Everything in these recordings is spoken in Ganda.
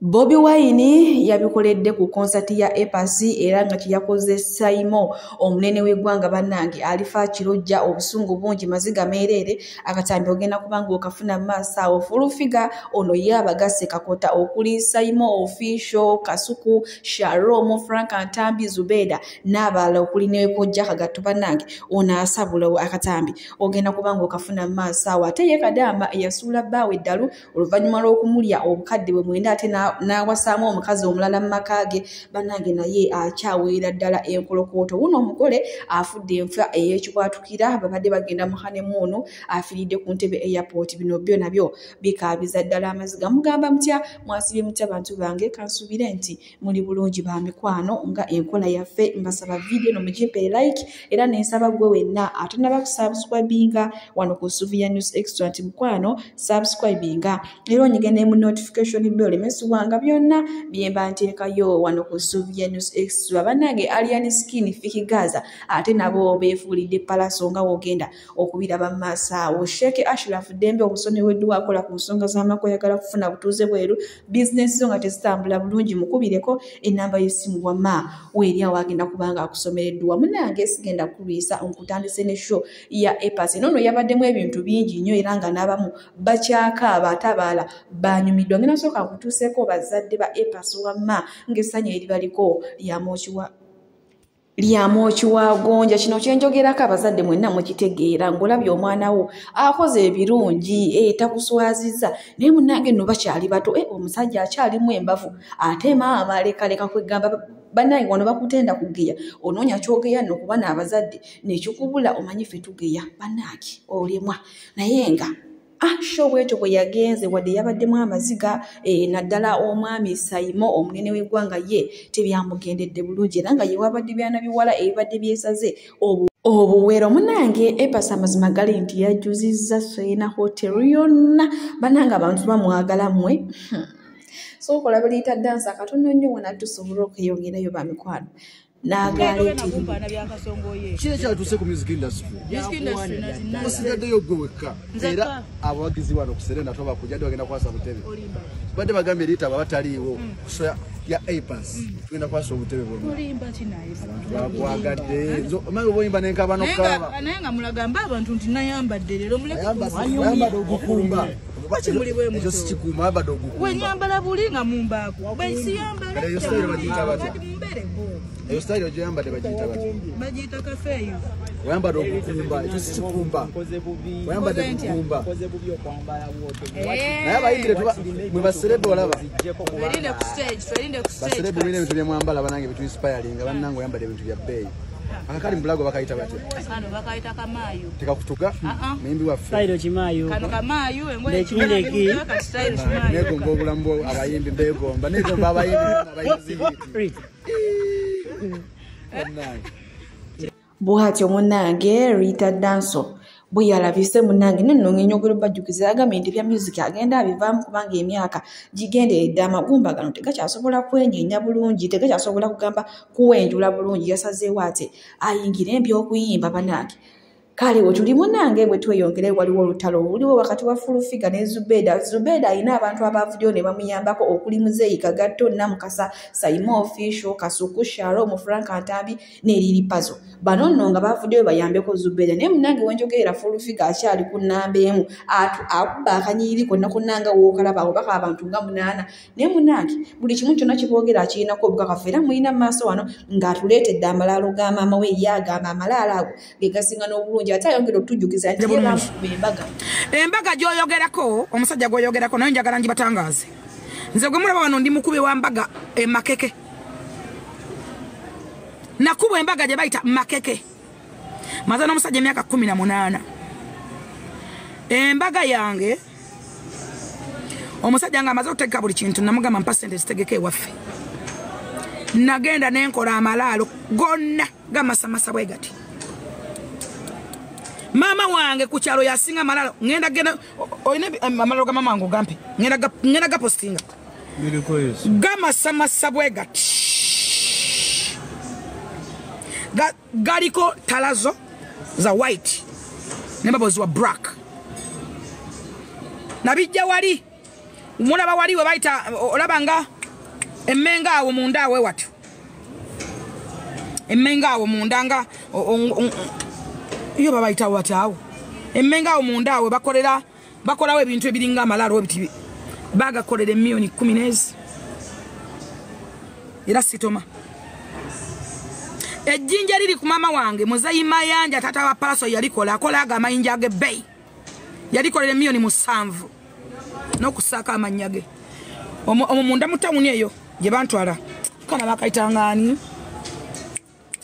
Bobi Wine yabikoledde ku konsati ya Epasi era nga kiyakoze Saimo omunene w'eggwanga bannange alifa kirojja obusungu bungi maziga merere akatambi ogenda kubanga okafuna masa ofulufiga ono yabagase kakota okuli Saimo official Kasuku Sharomo Frank Antambi Zubeda n'abala okuli nekojja kagattu bannange ono asabula akatambi ogenda kubanga okafuna masa ate ye Kadamba eyasula bawe ddalu oluvannyuma lw'okumulya obukadde bwe mwenda ate n'awasamu omukazi omulala mu makage bannange naye akyaweera ddala enkolokoto wuno omugole afudde enfa ey'ekikwatukira babadde bagenda mu honeymoon afiiridde ku ntebe airport bino byo nabyo bikaabiza ddala amaziga mugamba mutya mwasibye mutya bantu bange kansubire nti muli bulungi ba mikwano nga enkola yaffe mbasaba video no mugipe like era nensaba gwe wenna atanaba kusubscribinga wano ku Suvia News Extra nti mukwano subscribinga era onyigende mu notification bell mesubwanga byonna byemba nteekayo wano ku Suvia News Extra bannange Alien Skin Fiki Gaza ate nabo beefuulidde palaso nga wogenda okubiraba maasawo Sheikh Ashraf Dembe obusoni weddwa akola ku nsonga z'amako yagala kufuna butuuze bweru business zo nga tezitambula bulungi mukubireko enamba y'essimu wamma weeri awagenda kubanga akusomereddwa munnange sigenda kulwisa onkutandise ne show ya Epasi nono yabaddemu ebintu bingi nnyo era nga n'abamu bakyakaaba atabaala banyumiddwa ngena sooka kutuuseko bazadde ba Epasi wamma ng'essanya eribaliko lyamokiwagonja kino kyenjogerako abazadde mwenna mukitegeera ng'olabye omwana wo akoze ebirungi takuswaziza naye munnange nno bakyali bato omusajja akyalimu embavu ate maama lekaleka kwegamba bannange wano bakutenda kugeya onoonya kyogeya nno kuba n'abazadde nekikubula omanyi ffe tugeya bannange olemwa naye nga show bwetyo bwe yagenze wadde yabaddemu amaziga naddala omwami Saimo omunene w'eggwanga ye tebyamugendedde bulungi era nga ye wabadde byana biwala ebibadde byesaze obuwero munnange Epasi amazima gali nti yajjuzizza Serena Hotel yonna bannange abantu bamwagala mmwe so kola bilita dansa katono nnyo wona tusobola okuyongerayo bamikwano kye kyatuse ku music industry musigaddeyo gwewekka era abawagizi wano ku Serena toba kujja bagenda kwasa butebe badde bagambye liita bataliiwo so ya Epasi tugenda kwasa obutebe bwakwagadde omanyi oboyimba nenkaba nokaba naye nga mulagamba abantu nti nayambadde leero mulekayambadde ogukumba ekyo sikikuuma ayambadde ogukumba wenyambala buli nga mumbaako besiyambala eyo style bagiyita batya eyo style ogiyambadde bagiyita batya bagiyita kafeeyo oyambadde ogukumba ekyo sikikumba oyambadde ogukumba naye abayimbire mwe baserebe olaba baserebe bina ebintu byemwambala banange bitu inspiringa bannange oyambadde ebintu bya bbeeyi akakali mbulago bakayita batya kano bakayita kamaayo tekakutuga muyimbi waffe style kimaayo kano kamaayo nekireki negomba obulamu abayimbi begomba negomba abayimbi bwatyo munnange Rita Danso bwe yalabise munnange nno ngenyogero bajjukiza agambye nti bya music agenda abivaamu kubanga emyaka gigenderedde amagumba gano tegakyasobola kwenyenya bulungi tegakyasobola kugamba kuwenjula bulungi yasazeewo ate ayingira ebyokuyimba bannange kale wetuli munnange bwe tweyongere waliwo olutalo luliwo wakati wa Fulufiga ne Zubeda alina abantu abavuddeyo ne bamuyambako okuli Muzeeyi Kagatto Namukasa Saimo Official Kasuku Sharomo Frank Antambi ne Lili Pazo bano nno nga bavuddeyo bayambeko Zubeda naye munnange wenjogerera Fulufiga akyali ku nnamba emu akuba akanyiriri konna kunnanga wookalaba abo baka abantu nga 8 naye munnange buli kimu kyonna kiboogera akirinako obukakafu era mulina mu maaso wano ng'atuleetedde amalaalo ga maama we ye agamba amalaalo ago ge gasinga n'obulungi ate ayongera okutujjukiza nti embaga gy'oyogerako omusajja gw'oyogerako naye njagala ngibatangaze nze gwe mulaba wano ndi mukubi wa mbaga Makeke nakubwa embaga gye bayita Makeke maze n'omusajja emyaka 18 embaga yange omusajja nga amaze okutegeka buli kintu namugamba mpa sente zitegeke ewaffe nagenda nenkola amalaalo gonna gamasamasa bwe gati mama wange ku kyalo yasinga malalo ngenda genda oyina amalalo ga mama wange gampe ngenda gapostinga gama samasabwe gati galiko talazo za white ne babozi wa black nabijja wali mulaba wali we bayita olabanga emmenga awo munda awe watyo emmenga awo munda nga iyo babayita wati awo emmenga awo munda awe bakolawo ebintu ebiringa amalalo ebiti bagakolera emiliyoni 10 era sitoma ejjinja liri ku mama wange Muzeeyi Mayanja tata wa Palaso yalikola akola amayinja ag'ebbeeyi yalikolera emiliyoni 7 n'okusaaka amanyage omunda mu tawuni eyo gye bantwala kana bakayitangani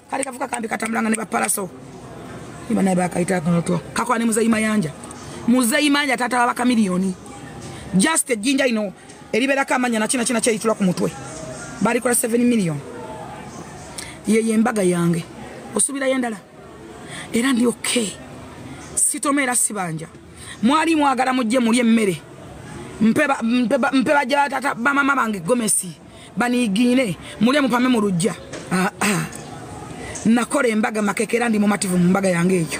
kali kavuka kambi katambulanga ne bapalaso niba naye bakayita kanoto kakola ne Muzeeyi Mayanja tata wa baka miliyoni just ejjinja ino eriberako amanya na kina kyeyitula ku mutwe balikola 7 million ye embaga yange osubira yendala era ndi okay sitomera sibanja mwali mwagala mujje muli emmere mpeba jala tata bamama bange Gomesi banigine muli mupame mu lujja nakora embaga makekera ndi mu mativu mu mbaga yange ekyo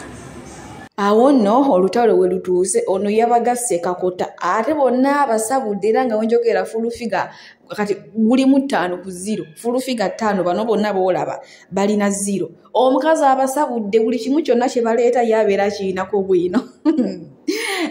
awo nno olutalo we lutuuse ono yabagasse kakota ate bonna abasabudde era nga wenjogera full figure kati buli mu 5-0 full figure 5 bano bonna boolaba balina 0 omukazi abasabudde buli kimu kyonna kye baleeta yabeera kirinako bwino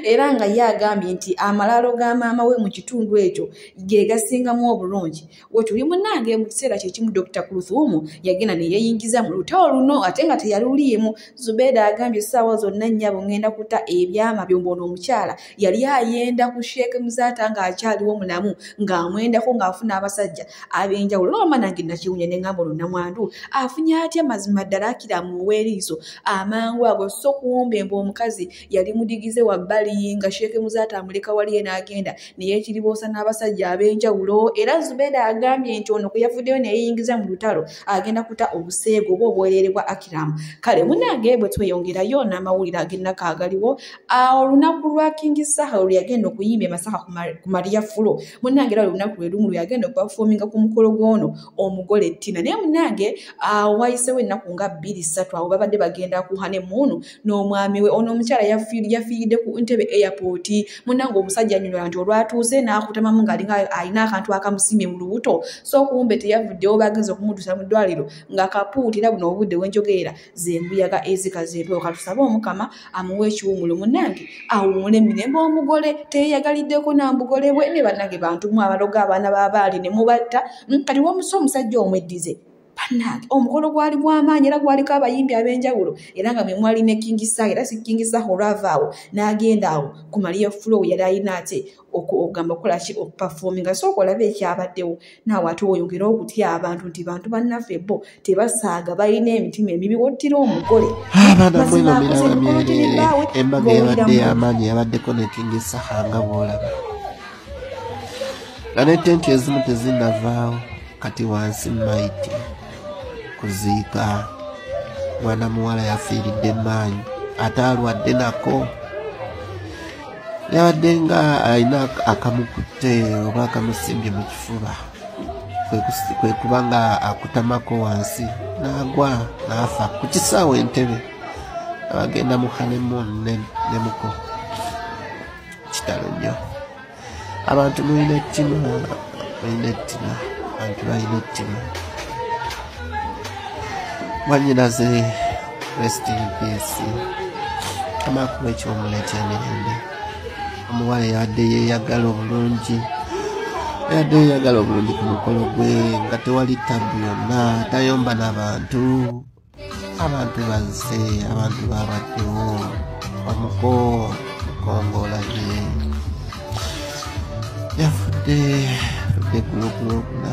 era nga yagambye nti amalalo ga maama we mu kitundu ekyo ge gasingamu obulungi wetuli munnange mu kiseera kyekimu Dr. Kuruthumu yagenda ne yeeyingiza mu lutalo luno ate nga teyaluliimu Zubeda agambye essaawa zonna nnyabo ngenda kuta ebyama byombono omukyala yali ayenda ku Sheikh Muzaata ng'akyaliwo mulamu ng'amwendako ng'afuna abasajja ab'enjawulo n'olwama nange nakiwunya ne ngamba ono Namwandu afunye atya mazima ddala akiramuwa eriiso amangu ago so kuwomba emba omukazi yali mudigize wabbali nga Sheikh Muzaata amuleka waliye n'agenda neyeekiriboosa n'abasajja ab'enjawulo era Zubeda agambye nti ono kwe yavuddeyo neyeyingiza mu lutalo agenda kuta obuseego oba obwereere bwa Akiramu kale munnange bwe tweyongerayo n'amawulire ag'ennaka agaliwo olunaku lwa King Saha lwe yagenda okuyimba Masaka ku Maria Fulo munnange era olunaku lwe lumu lwe yagenda okupafoominga ku mukolo gw'ono omugole Tina naye munnange wayisewo ennaku nga 2-3 awo babadde bagenda ku honeymoon n'omwami we ono omukyala yafiiridde ku Entebbe airport munnange omusajja anyonyola nti olwatuuse n'akutamamu ng'alinga alina akantu akamusimye mu lubuto so kumbe teyavuddewo bagenza okumutuusa mu ddwaliro nga kapuutira buno obudde wenjogeera zembuyaga ezikaze empewo katusabe Omukama amuwe ekiwumulo munnange awumule emirembe omugole teyeyagaliddeko nambugole bwe ne bannange bantu mu abaloga abaana b'abaali ne mubatta kati wamusa omusajja omweddize bannange omukolo gwali gw'amaanyi era gwaliko abayimbi ab'enjawulo era nga mwe mwali ne King Saha era si King Saha olwava awo n'agenda awo ku Maria Fulo yali alina ate okugamba okukola ki okupafoominga sooka olaba ekyabaddewo naawe ate oyongera okutya abantu nti bantu bannaffe bo tebasaaga balina emitima emibi wottira omugole abaana mweno mirala myerere embaga yabadde y'amaanyi yabaddeko ne King Saha nga bw'olaba nga ne tenti ezimu tezinnavaawo kati wansi maiti kuziika mwana muwala yafiiridde maanyi ate alwadde nako yabadde nga alina akamukutte oba akamusimbye mu kifuba kwe kuba nga akutamako wansi n'agwa n'afa ku kisaawe Entebbe abagenda mu honeymoon ne muko kitalo nnyo abantu mulina ettima abantu balina ettima mwanyinaze rest in peace amakuba ekyomuleetya emirembe omuwala yabadde yeeyagala obulungi ku mukolo gwe nga tewali tabu yonna tayomba n'abantu abantu bazze abantu babaddewo omuko mukongoola ye yafudde kulogulogula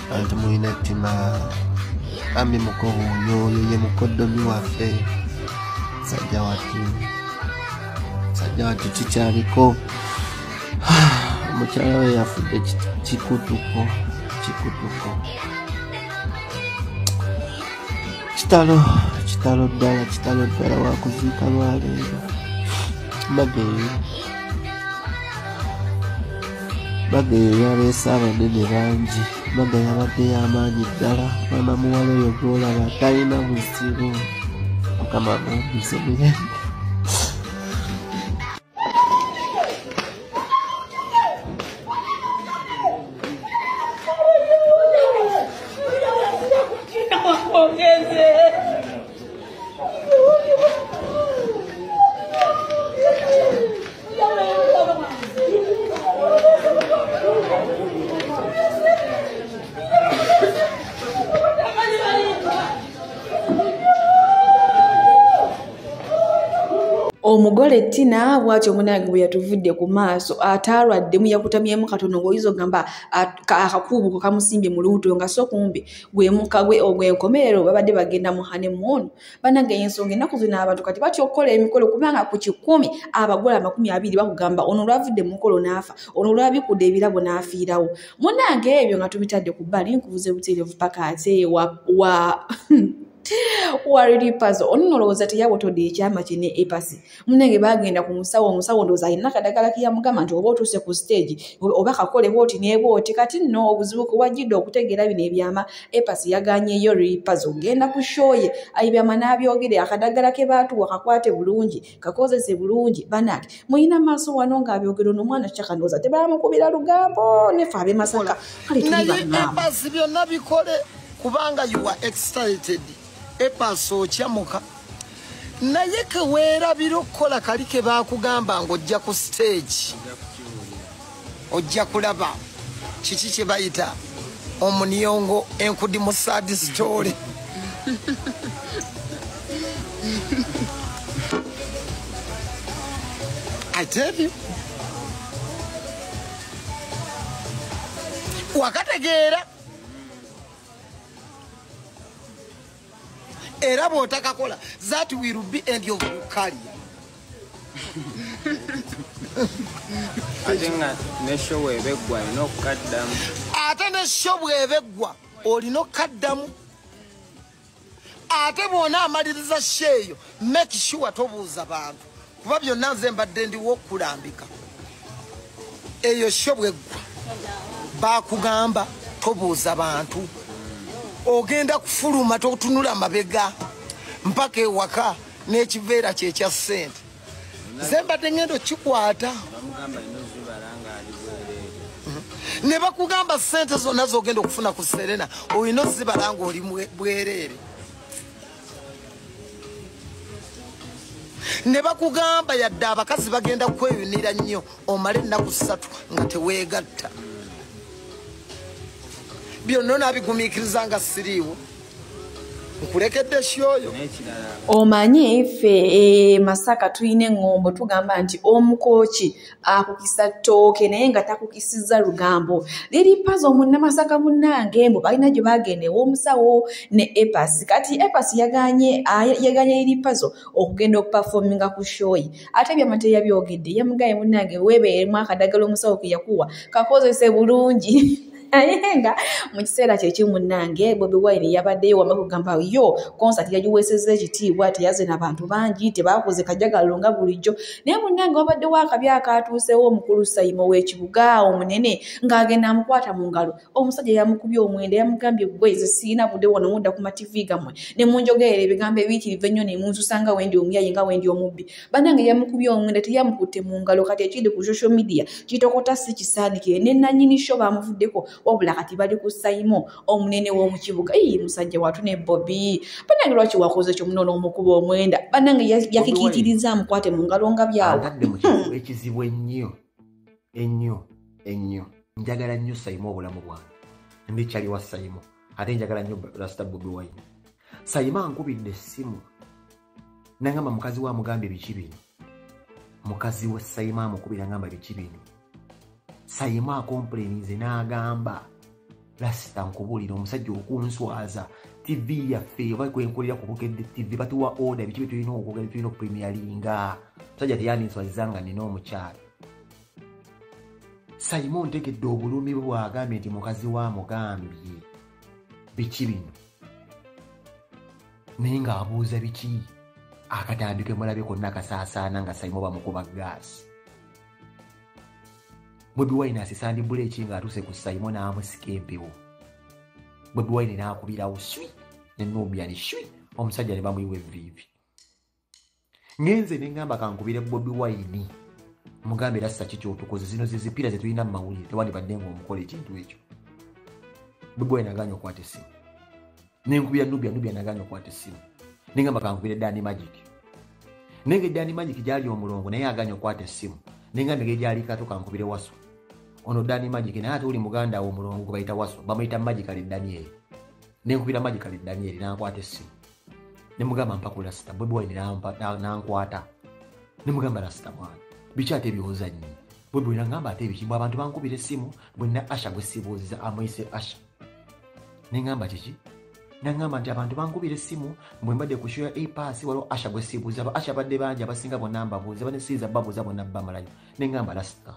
abantu mulina ettima ambi mukobo oyo ye mukoddomi waffe sajja watu kikyaliko omukyala we yafudde kikutuko kitalo ddala wakuziika lwaleero baga eyo yaleese abanene bangi baga yabadde y'amaanyi ddala maama muwala oyo gw'olaba talina buzibu Mukama amwambize mirembe omugole Tina bwatyo munange bwe yatuvudde ku maaso atalwadde mu yakutamyemu katono ngoyizo gamba akakubu kamusimbye mu lubuto nga so kumbi gwe mukagwe ogwenkomerero babadde bagenda mu honeymoon banange ensonga ennaku zino abantu kati batyo okukola emikolo kubanga ku 10 abagole 20 bakugamba ono lwavudde mu mukolo n'afa ono lwabikudde ebirabo n'afiirawo munange ebyo nga tubitadde ku bbali nkubuze buterevu paka ate wariri puzzle ono nolowooza teyabotodde ekyama kine epasi munange bagenda ku musawo ndowooza alina kadagala kiyamugamba nti oba otuuse ku stage oba kakole bwoti nebwoti kati nno obuzibu kuwajjidde okutegeera bino ebyama epasi yaganyeeyo riri puzzle genda ku shoye ebyama n'abyogere akadagala ke baatuwa kakwate bulungi kakozese bulungi banange muyina maaso wano ng'abyogera ono omwana kyaka ndowooza tebamukubira lugambo nefe abe Masaka kale tuli bannaamu epasi byonna bikole kubanga you are excited epaso kyamuka naye keweerabira okukola kali ke bakugamba ng'ojja ku stage ojja kulaba kiki kye bayita omuniongo enkudi mu sad story I tell you wakategeera era bw'otakakola that will be end of your career. Ate ne show bw'ebeggwa olina okaddamu ate bw'ona amaliriza sheeyo make sure tobuuza bantu kuba byonna nze mbadde ndiwo okulambika eyo show bw'eggwa bakugamba tobuuza bantu ogenda kufuluma totunula mabega mpaka ewaka n'ekiveera kye kya ssente zembadde ngendo kikwata ne bakugamba ssente zonna zogenda okufuna ku Serena olina ozibala nga oli bwereere ne bakugamba yadde abakazi bagenda kweyunira nnyo omale ennaku 3 nga teweegatta byonna nabigumiikiriza nga siriiwo nkulekedde shyoyo omanye ffe Masaka tuyina eŋŋombo tugamba nti omukooki akukisa ttooke naye nga takukisiza lugambo liri puzzle munnamasaka munnange mbu balina gye bagenda ew'omusawo ne epasi kati epasi yaganye liri puzzle okugenda okupafominga ku shoyi ate byama teyabyogedde yamugaye munnange weebeeremu akadagala omusawo ke yakuwa kakozese bulungi ayenga mu kiseera kye kimunnange Bobi Wine yabaddeyo wama kugamba yo concert yagiweesezza ekitiibwa teyaze n'abantu bangi tebakoze kajagalo nga bulijjo naye munnange wabadde wakabya akatuusewo omukulu Sayimo w'ekibuga omunene ng'agenda amukwata mu ngalo omusajja yamukubye omwenda yamugambye gwe ze siina budde wano mudda ku mativi gammwe ne munjogerera ebigambo ebiyitirivu ennyo ne munsusanga wendi omuyayi nga wendi omubbi bannange yamukubye omwenda teyamukutte mu ngalo kati ekiri ku social media kitokota si kisaanikire ne nannyini sho bamuvuddeko wabula kati bali ku Sayimo omunene w'omu kibuga musajja watu ne Bobi bannange lwaki wakoze ekyo muno n'omukuba omwenda bannange yakikiitiriza amukwate mu ngalo nga byawo atadde mu kibuga ekizibu ennyo njagala nnyo Sayimo obulamu bwange ndikyali wa Sayimo ate njagala nnyo Rasta Bobi Wine Sayimo ankubidde essimu nangamba mukazi we amugambye biki bino mukazi we Sayimo amukubira ngamba biki bino Sayimo akomplenize n'agamba Rasta nkubulira omusajja okunswaza TV yaffe oba kwenkolera ku Bukedde TV batuwa order biki tulina okugenda tulina okupremieringa omusajja teyaninswaziza nga nina omukyala Sayimo ntegedde obulumi bwagambye nti mukazi wa mugambye biki bino naye ng'abuuza biki akatandike mulabe konna kasaasaana nga Sayimo bamukuba gaasi Bobi Wine asisandi buleki ng'atuuse ku Sayimo n'amusika empewo Bobi Wine n'akubirawo shwi ne Nubian shwi omusajja ne bamuyiwa evviivi ngenze ne ngamba kankubire Bobi Wine mugambe Rasta kiki otukoze zino zizipira ze tulina mu mawulire tewandibadde ng'omukola ekintu ekyo Bobi Wine aganya okwata essimu nenkubira Nubian aganya okwata essimu nengamba kankubire Danny Magic nenge Danny Magic gyali omulongo naye aganya okwata essimu nengambe gyali kato kankubire Waso ono Danny Magic naye ate uli muganda wo omulongo bayita Waso bamuyita Magical Daniel nenkubira Magical Daniel n'akwata essimu nemugamba mpakula Rasta Bobi Wine n'ankwata ne mugamba rasita mwana biki ate ebibuuza nnyo Bobi Wine ngamba ate ebiki abantu bankubira essimu bwenna Asha gwe sibuuziza amuyise Asha ne ngamba kiki nangamba nti abantu bankubira essimu bwe mbadde ku show ya A-Pass waliwo Asha gwe sibuuza Asha badde bangi abasinga bonna mbabuuza banesiiza babuuza bonna bamalayo ne ngamba rasita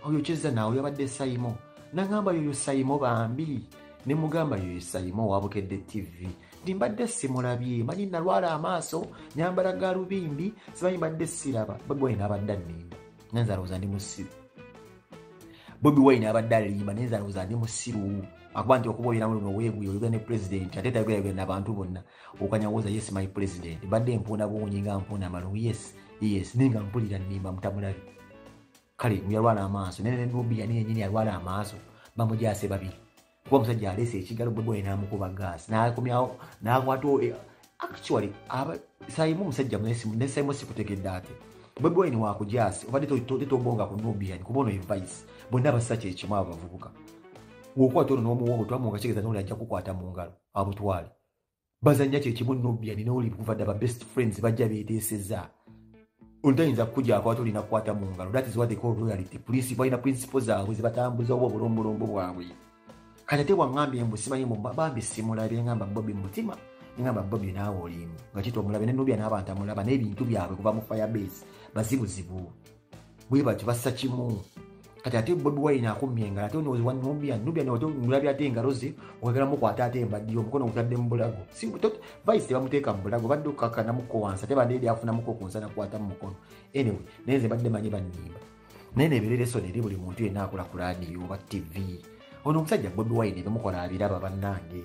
oyo kyezza naawe yabadde Saimo nangamba yoyo Saimo bambi ne mugamba yoyo Saimo wa Bukedde TV ndi mbadde simulabye manyi nalwala amaaso nyambala galubindi simanyi mbadde siraba Bobi Wine abadde annimba nenzalowooza ndi musiru Bobi Wine abadde alimba nenzalowooza ndi musiru akuba nti okuba olina luno weeguye olugenda ne president ate tayogera n'abantu bonna okanyawooza yes my president badde empuuna buwunyi nga mpuuna amalungu yes ninga mpulira nnimba mutamulabi kale yalwala amaaso nene Nubia niye nyini yalwala amaaso bamujaase babiri kuba omusajja aleese ekigalo Bobi Wine n'amukuba gaasi n'akomyawo n'akwata actually Saimo musajja ne Saimo sikutegedde ate Bobi Wine wakujaase obadde tobonga ku Nubia kuba ono advice bonna bassa kyekimu abo bavubuka wokwata ono n'omuwongo twamuwonga kitegeeza n'oli ajja kukwata mu ngalo abutwale bazannya kyekimu Nubia n'oli kuva dda ba best friends bajja beeteesezza Untayinza kujja akwata olina kukwata mu ngalo that is what they call loyalty police balina principles zaabwe zibatambuza oba obulombolombo bwabwe kati ate waŋŋambye mbu simanyi bambi simulabye ngamba Bobi mutima ngamba Bobi naawe olimu nga kiti omulabe ne Nubia n'abantu amulaba n'ebintu byabwe kuva mu firebase bazibuzibu bwe batyo bassa kimu kati ate Bobi Wine akumye engalo ate ono wa Nubia mulabye ate engalo ze oyagala mukwata ate embaddiyo omukono gutadde mu bulago vice tebamuteeka mu bulago badde okukakanamuko wansi ate badde afunamuko ku nsana kwata mu mukono anyway naye nze badde manyi bannimba naye neebeerera esoni eri buli muntu yenna akola ku laadiyo oba TV ono omusajja Bobi Wine bemukola abiraba bannange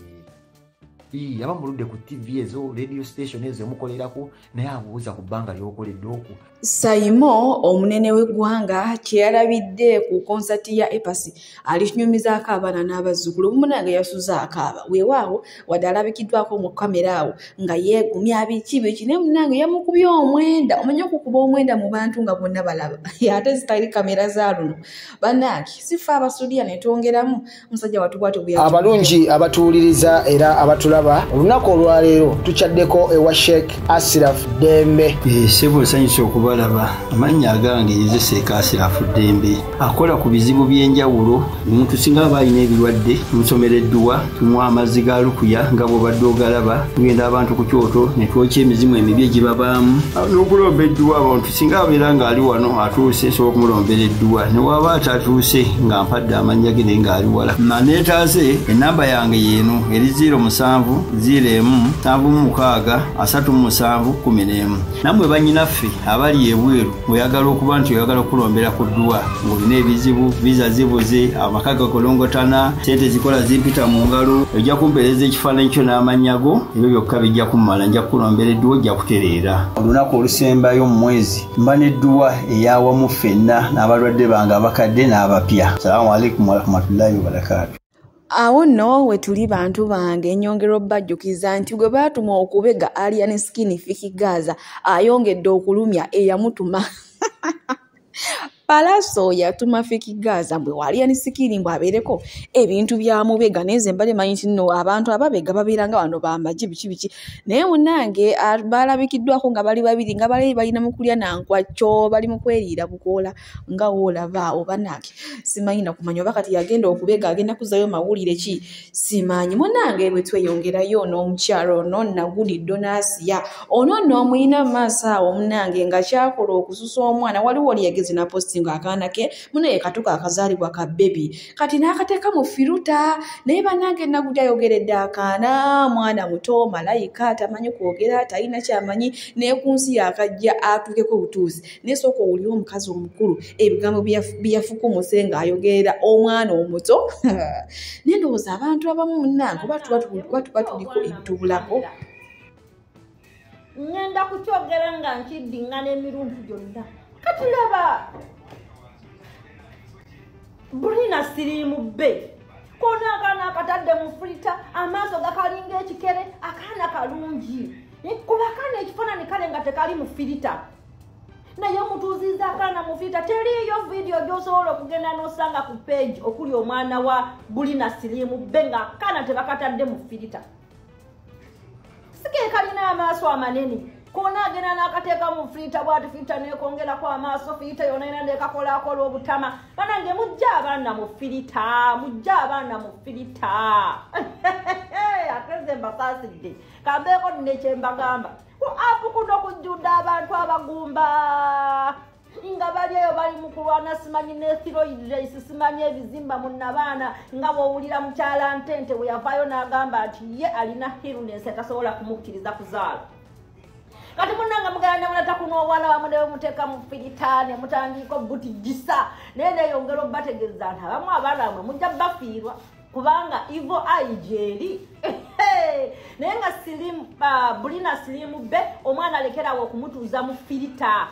abamuludde ku TV ezo radio station ezo emukolerako naye abuuza ku bbanga ly'okoledde oku Saimo omunene w'eggwanga kyeyalabidde ku konsati ya A-Pass alinyumizaako abaana n'abazzukulu omunange yasuza akaaba weewaawo wadde alabikiddwako mu kamera awo nga yeegumya biki naye munange yamukubye omwenda omanye okukuba omwenda mu bantu nga bonna balaba ate zitali kamera za luno bannange sifa abasuulira ne twongeramu musajja watubwate abalungi abatuwuliriza era abatulaba olunaku olwaleero tukyaddeko ewa Sheikh Ashraf Dembe sebo sanyusa okubalaba amannya agange Seeka Ashraf Dembe akola ku bizibu by'enjawulo omuntu singa aba alina ebirwadde tumusomereddwa tumuwa amazzi ga lukuya nga bw'obadde ogalaba tugenda abantu ku kyoto ne twokya emizimu emibi egibabaamu n'okulomba edduwa abantu singa abeera ng'ali wano atuuse sobola okumulombera edduwa ne waba atatuuse nga mpadde amannya ge naye ng'ali wala neetaase ennamba yange yeeno eri 0707763711 nammwe bannyinaffe abali ebweru oyagala okuba nti oyagala okulombera ku dduwa ng'olina ebizibu viza zibuze amaka gakolongotana sente zikola zimpita mu ngalo ojja kumpeereza ekifaananyi kyo n'amannya go ebyo byokka bijja kummala nja kukulombera edduwa ojja kutereera olunaku olusembayo mu mwezi mba n'edduwa eyawamu ffenna n'abalwadde bange abakadde n'abapya salaamu alaikum warahmatullahi wabarakatu awo nno we tuli bantu bange ennyongero bajjukiza nti gwe baatuma okubega Alien Skin Fiki Gaza ayongedde okulumya eyamutuma Palaso yatuma Fiki Gaza mbwe Alien Skin mbwe abeereko ebintu byamubega neze mbale manyi nti nno abantu ababega babeeranga wano bamagi biki naye munange balabikiddwako nga bali babiri nga bali balina mukulya nankwaco bali mu kweriira bukoola nga woolaba oba nake simanyi na kumanya oba kati yagenda okubega agenda kuzayo mawulire ki simanyi munange bwe tweyongerayo n'omukyalo ono Nagudi Donasia ono nno omuyina maaso awo munange nga kyakola okususa omwana waliwo liyegezi na posti nga akaana ke munaye katuka akazaalibwa ka baby kati n'akateeka mu firuta naye bannange Nagudi ayogeredde akaana mwana muto malayika tamanyi kwogera talina kyamanyi naye ku nsi yakajja atuukeko butuuzi naye sooka owulire omukazi omukulu ebigambo byafukumuse ng'ayogerera omwana omuto naye ndowooza abantu abamu munnange oba tuba tuliko ebitubulako ngenda kukyogera nga nkiddiŋŋana emirundi gyonna kati laba bulina siriimu bbe koona akaana akatadde mu fulita amaaso gakalinga ekikere akaana kalungi kuba akaana ekifaananyi kale nga tekali mu firita naye omutuuziza akaana mu firita teriiyo vidiyo gy'osobola okugenda n'osanga ku page okuli omwana wa bulina siriimu bbe nga akaana tebakatadde mu firita sike kalina amaaso amanene kona agenda n'akateeka mu filita bwati filita nekongera kwa maaso filita yona ina ndekakola akola obutama banange mujja abaana mu filita akeze mbasaasidde kambeeko nekyembagamba apu kuno kujjudde abantu abagumba nga bali eyo bali mu kulwana simanyi ne steroid race simanyi ebizimba mu nabaana nga bw'owulira mukyala ntente bwe yavaayo n'agamba nti ye alina illness atasobola kumukkiriza kuzaala kati munanga mugala ne mulata kuno obwana bamwe muteeka mu filita ne mutandika buti gisa naye neyongera okubategeeza nti abamu abaana bamwe mujja bafiirwa kubanga ivo aijeri naye nga bulina silimu be omwana alekerawo okumutuuza mu filita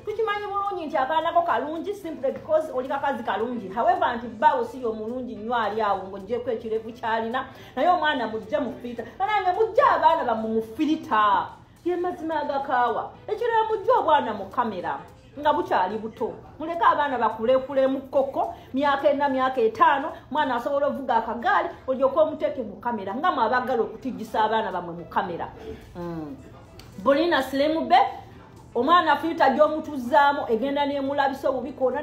tukimanyi bulungi nti akaanako kalungi simply because oli kakazi kalungi however nti bawo si omulungi nnyo ali awo ng'oggyeko ekirevu kyalina naye omwana mujje mu filita nange mujje abaana bammwe mu filita ye mazima agakaawa ekirala mujje obwana mu kamera nga bukyali buto muleke abaana bakulekule mu kkoko myaka 4 myaka 5 mwana asobola ovuga akagaali olyoka omuteeke mu kamera nga mwabagala okutijjisa abaana bamwe mu kamera bulina silimu be omwana filita gy'omutuzaamu egenda n'emulabisa obubi koona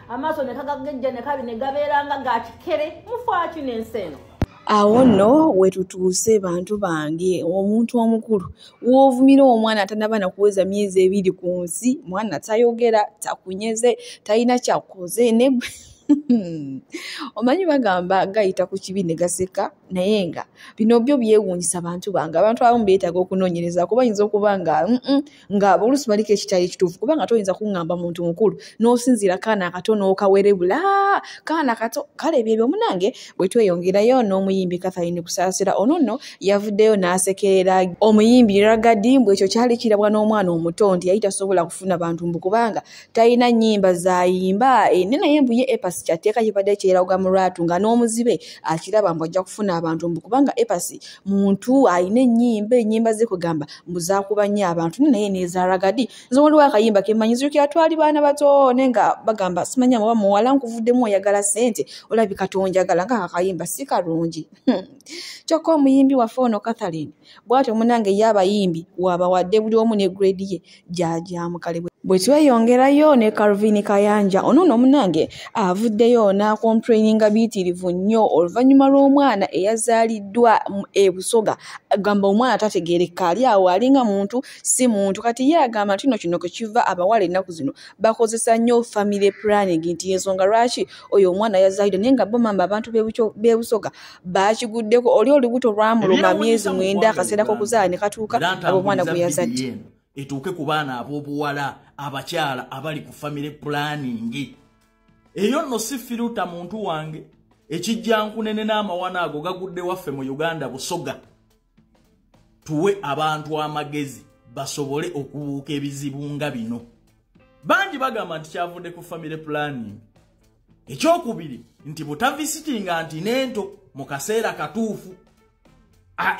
amaaso ne kagagejja ne kabi ne gabeeranga ga kikere mufaaki n'ensi eno awo nno wetutuuse bantu bange omuntu omukulu woovumira omwana atanaba nakuweza myezi 2 ku nsi mwana tayogera takunyeze talina kyakoze ne omanyi bagamba gayita ku kibi ne gaseka naye nga bino byo byewuunyisa abantu bange abantu abamu beetaaga okunoonyereza kuba yinza okuba nga oluusi baliko ekitali ekituufu kubanga toyinza kuŋŋamba muntu mukulu n'osinziira kaana akatono okawerebula kaana kato kale ebyo munange bwe tweyongerayo n'omuyimbi Catherine Kusaasira ono nno yavuddeyo n'asekerera omuyimbi Ragadi mbwe ekyo kyali kirabwa n'omwana omuto nti yali tasobola kufuna bantu mbu kubanga talina nnyimba zayimba naye mbuye epasi kyateeka kibadde kyeraga mu lwatu nga n'omuzibe akiraba mbu ajja kufuna abantu mbu kubanga epasi muntu alina ennyimba ze kugamba mbu zakuba nnyo abantu naye neza Ragadi nze waliwo akayimba kemanyi zirukira twali baana bato naye nga bagamba simanya muba muwala nkuvuddemu oyagala ssente olabika tonjagala nga akayimba si kalungi kyokka omuyimbi waffe ono Catherine bw'atyo munange ye abayimbi wabawadde buli omu ne grade ye gy'agyamukale bwe tweyongerayo ne Calvin Kayanja ono nno munange avuddeyo n'akomplaininga biitirivu nnyo oluvannyuma lw'omwana eyazaaliddwa e Busoga agamba omwana tategeereka ali awo alinga muntu si muntu kati ye agamba nti kino kwe kiva abawala ennaku zino bakozesa nnyo family planning nti ensonga lwaki oyo omwana yazaalidde naye nga bomamba abantu b'e Busoga bakiguddeko oli olubuto lwamuluma myezi 9 akaseera k'okuzaala ne katuuka abo omwana gwe yazadde etuuke ku baana ab'obuwala abakyala abali ku family planning eyo nno si firuta muntu wange ekijjankunene n'amawana ago gagudde waffe mu Uganda Busoga tuwe abantu amagezi basobole okubuuka ebizibu nga bino bangi bagamba nti kyavudde ku family planning ekyokubiri nti butavisitinga nti nento mu kaseera katuufu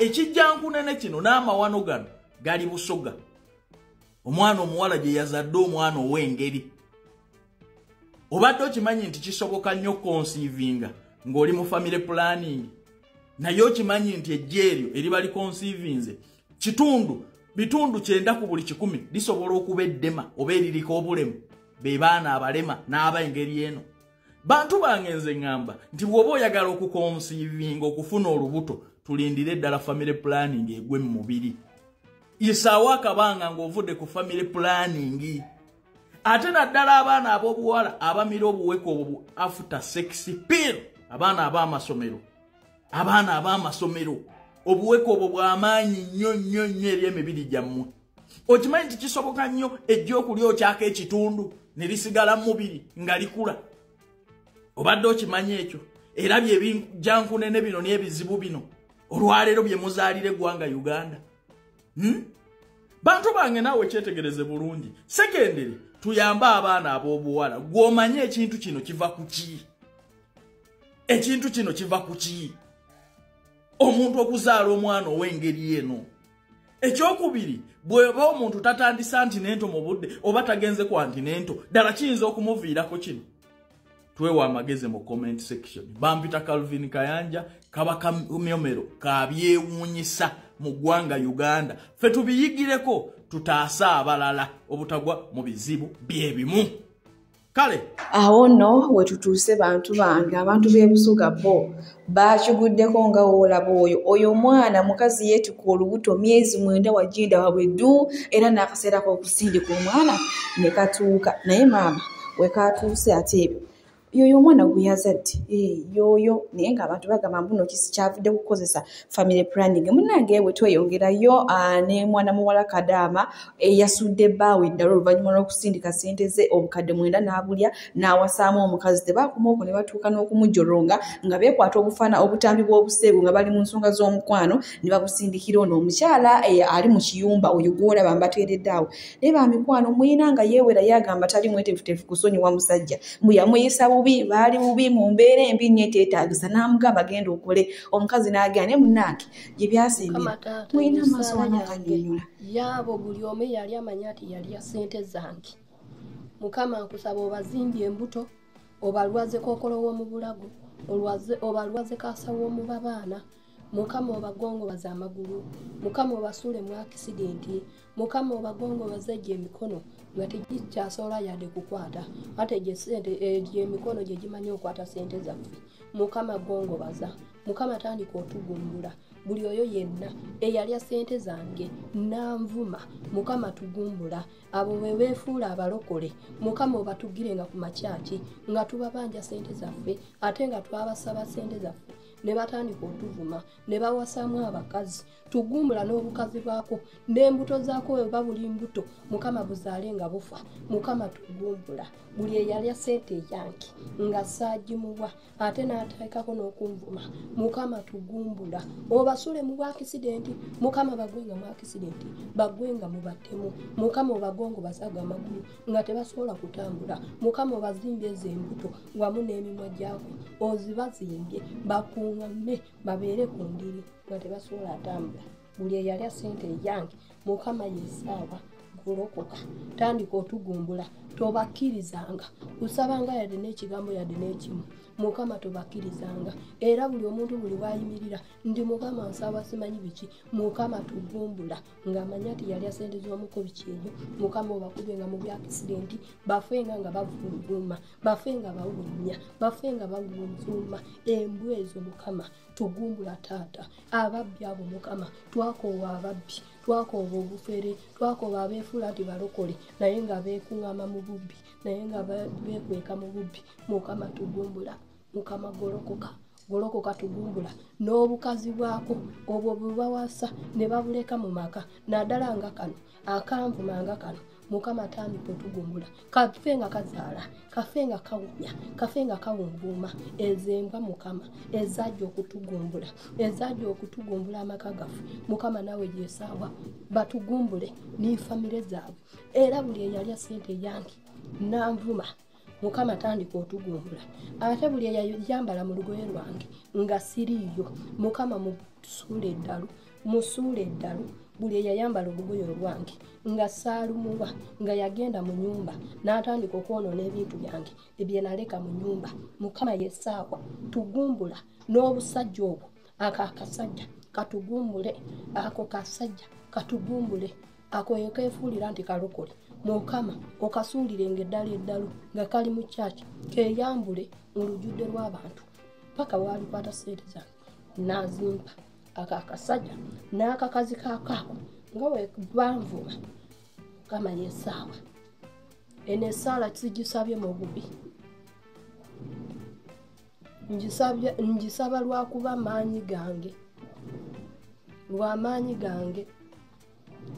ekijjankunene kino n'amawano gano gali Busoga omwana omuwala gye yazadde omwana ow'engeri obadde okimanyi nti kisoboka nnyo conceivinga ng'oli mu family planning naye okimanyi nti ejja eryo eriba liconceivinze bitundu 9 ku buli 100 lisobola okuba eddema oba eririko obulemu be baana abalema n'ab'engeri eno bantu bange nze ŋŋamba nti bw'oba oyagala okuconceivinga okufuna olubuto tulindire eddala family planning egwe mu mubiri isaawo akabanga ng'ovudde ku family planning ate naddala abaana ab'obuwala abamira obuweko obwo after sex pill abaana ab'amasomero obuweko obwo bw'amaanyi nnyo eri emibiri gyammwe okimanyi nti kisoboka nnyo ejja okulya okyaka ekitundu ne lisigala mu mubiri nga likula obadde okimanyi ekyo era byebijjankunene bino n'ebizibu bino olwaleero bye muzaalira eggwanga Uganda bantu bange naawe kyetegereze bulungi sekendere tuyambe abaana ab'obuwala gw'omanye ekintu kino kiva ku ki omuntu okuzaala omwana ow'engeri eno ekyokubiri bw'oba omuntu tatandisa ntinento mu budde oba tagenze ku antinento ddala kiyinza okumuviirako kino twewa amagezi mu comment section bampita Calvin Kayanja kaba kamyomero kabyewuunyisa mu ggwanga Uganda ffe tubiyigireko tutaasa abalala obutagwa mu bizibu byebimu kale awo nno we tutuuse bantu bange abantu b'ebusuga bo bakiguddeko nga woolaba oyo mwana mukazi yeetuka olubuto myezi 9 wajinda wabwe ddu era n'akaseera k'okusindika omwana ne katuuka naye maama we katuuse ate ebyo yoyo omwana gwe yazadde yoyo naye ng'abantu bagamba mbuno kyavudde kukozesa family planning munnange bwe tweyongerayo ne mwana muwala Kadaama eyasudde bbaawe eddala oluvannyuma lw'okusindika ssente ze obukadde 9 n'abulya n'awasaamu omukazi tebaakoma okwo ne batuuka n'okumujolonga nga beekwata obufaana obutambi bw'obuseegu nga bali mu nsonga z'omukwano ne babusindikira ono omukyala ali mu kiyumba oyo gw'olaba mbateeredde awo naye bamikwano muyina nga yeewera yagamba tali mwetefutefu kusonyiwa musajja mbu yamuyisa bubi baali bubi mu mbeera embi nnyo eteetaagisa n'amugamba genda okole omukazi n'agenda ne munnange gye byasembera muyina amaaso wanakanyonyola yaabo buli omu yali amanya ati yali ya ssente zange mukama nkusaba obazimbye embuto obalwaze kookolo w'omu bulago obalwaze kaasa w'omu babaana mukama obagongobaze amagulu mukama obasuule mu akisidenti mukama obagongobaze gye emikono nga tegikyasobola yadde kukwata ate gye emikono gye gimanyi okwata ssente zaffe mukama gongobaza mukama tandika otugumbula buli oyo yenna eyalya ssente zange nanvuma mukama tugumbula abo bwe beefuula abalokole mukama obatugirenga ku makyaki nga tubabanja ssente zaffe ate nga twabasaba ssente zaffe ne batandika otuvuma ne bawasaamu abakazi tugumbula n'obukazi bwako n'embuto zaako weba buli mbuto mukama buzaale nga bufa mukama tugumbula buli eyalya ssente yange nga saagimuwa ate n'ateekako n'okunvuma mukama tugumbula obasule mu bwakisidenti mukama bagwenga mu akisidenti bagwenga mu battemu mukama obagongo basaga amagulu nga tebasobola kutambula mukama obazimbye ezo embuto wamu n'emimwa gyako ozibazimbye bakuŋŋamme babeere ku ndiri nga tebasobola atambula buli eyalya ssente yange mukama yesaawa golokoka tandika otugumbula tobakkirizanga usabanga yadde n'ekigambo yadde n'ekimu mukama tobakkirizanga era buli omuntu buli wayimirira ndi mukama nsaba simanyi biki mukama tugumbula ng'amanya ati yalya ssente z'omuko biki eyo mukama obakubenga mu byakisidenti bafenga nga bavunvuma bafenga bawunya bafenga bagunzuma embwa ezo mukama tugumbula taata ababbi abo mukama twakoowa ababbi twakooba obufere twakooba abeefuula nti balokole naye nga beekuŋŋama mu bubbi naye nga beekweka mu bubbi mukama tugumbula mukama golokoka tugumbula n'obukazi bwako obwo bwebawasa ne babuleka mu maka naddala nga kano akanvuma nga kano mukama tandika otugumbula kafe nga kazaala kafe nga kawunya kafe nga kawunguuma ezembwa mukama ezajja okutugumbula amaka gaffe mukama nawe gyesaawa batugumbule n'ifamire zaabwe era buli eyalya ssente yange nanvuma mukama tandika otugumbula ate buli eyayambala mu lugoye lwange nga siriiyo mukama musuule eddalu buli eyayambala olugoye olwange nga saalumuwa nga yagenda mu nyumba n'atandika okwonoona ebintu byange ebyenaleka mu nyumba mukama yesaawa tugumbula n'obusajja obwo akakasajja katugumbule ako kasajja katugumbule ako yekeefuulira nti kalokole mukama okasuulirenga eddala eddalu nga kali mu kyaki keyambule mu lujjudde lw'abantu paka waalikwata ssente zange nazimpa akakasajja n'akakazi kaakaako nga webanvuma mukama yesaawa eno essaala sigisabye mu bubi ngisaba lwakuba lw'amaanyi gange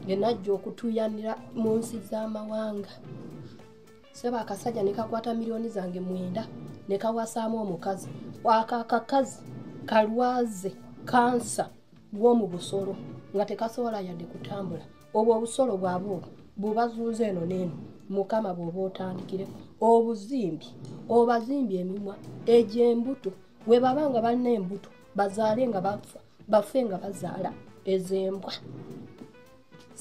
genajja okutuyanira mu nsi z'amawanga seba akasajja ne kakwata miliyoni zange 9 ne kawasaamu omukazi akakakazi kalwaze kansa bw'omu busolo nga tekasobola yadde kutambula obwo obusolo bwabwo bubazuuza eno n'eno mukama bw'oba otandikire obazimbi emimwa egy'embuto we baba nga balina embuto bazaale nga bafe nga bazaala ez'embwa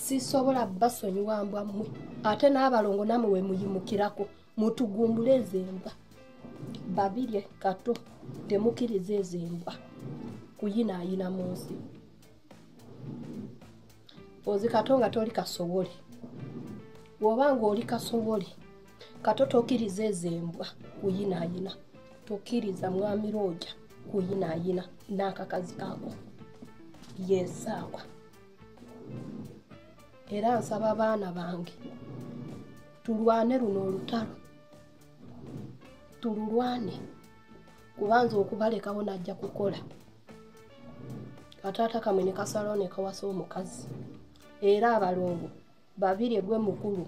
sisobola basonyiwa mbwa mmwe ate n'abalongo namwe we muyimukirako mutugumbule ez'embwa babirye kato temukkiriza ez'embwa kuyinaayina mu nsi ozikatonga toli kasobole wobanga oli kasobole kato tokkiriza ezembwa kuyinaayina tokkiriza mwami Roja kuyinaayina n'akakazi kaako yesaakwa era nsaba abaana bange tulwane luno olutalo tululwane kubanza okubalekawo najja kukola kataata kamwe ne kasalawo ne kawasa omukazi era abalongo babiri gwe mukulu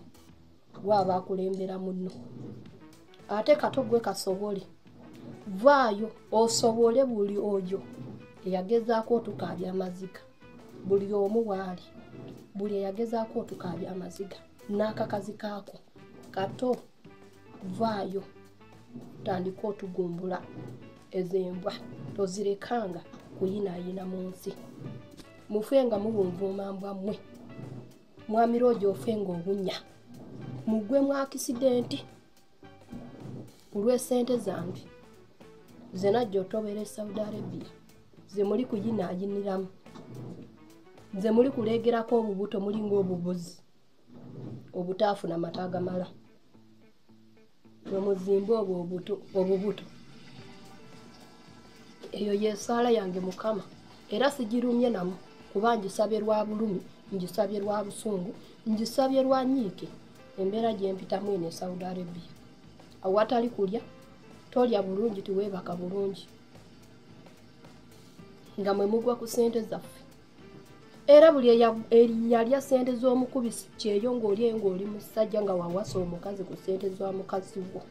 gwaba akulembera munno ate kato gwe kasobole vaayo osobole buli ojo eyagezaako otukaabya amaziga buli omu waali buli eyagezaako otukaabya amaziga n'akakazi kaako kato vaayo tandika otugumbula ezembwa tozirekanga kuyinaayina mu nsi mufenga mubunvuuma mbwammwe mwami Roja ofenga obunya mugwe mu akisidenti olw'esente zange ze najja otobera Saudi Arabia ze muli kuyinaayiniramu ze muli kulegerako obubuto mulinga obubuzi obutaafuna mata gamala nomuzimba obwo obubuto eyo yesaala yange Mukama era sigirumye namu kuba ngisabye lwa bulumi ngisabye lwa busungu ngisabye lwa nyiike embeera gye mpitamu eno Saudi Arabia awatali kulya tolya bulungi tiweebaka bulungi nga mwe mugwa ku sente zaffe era buli eyalya sente z'omukubisi kyeyo ng'oli musajja nga wawasa omukazi ku sente z'omukazi wo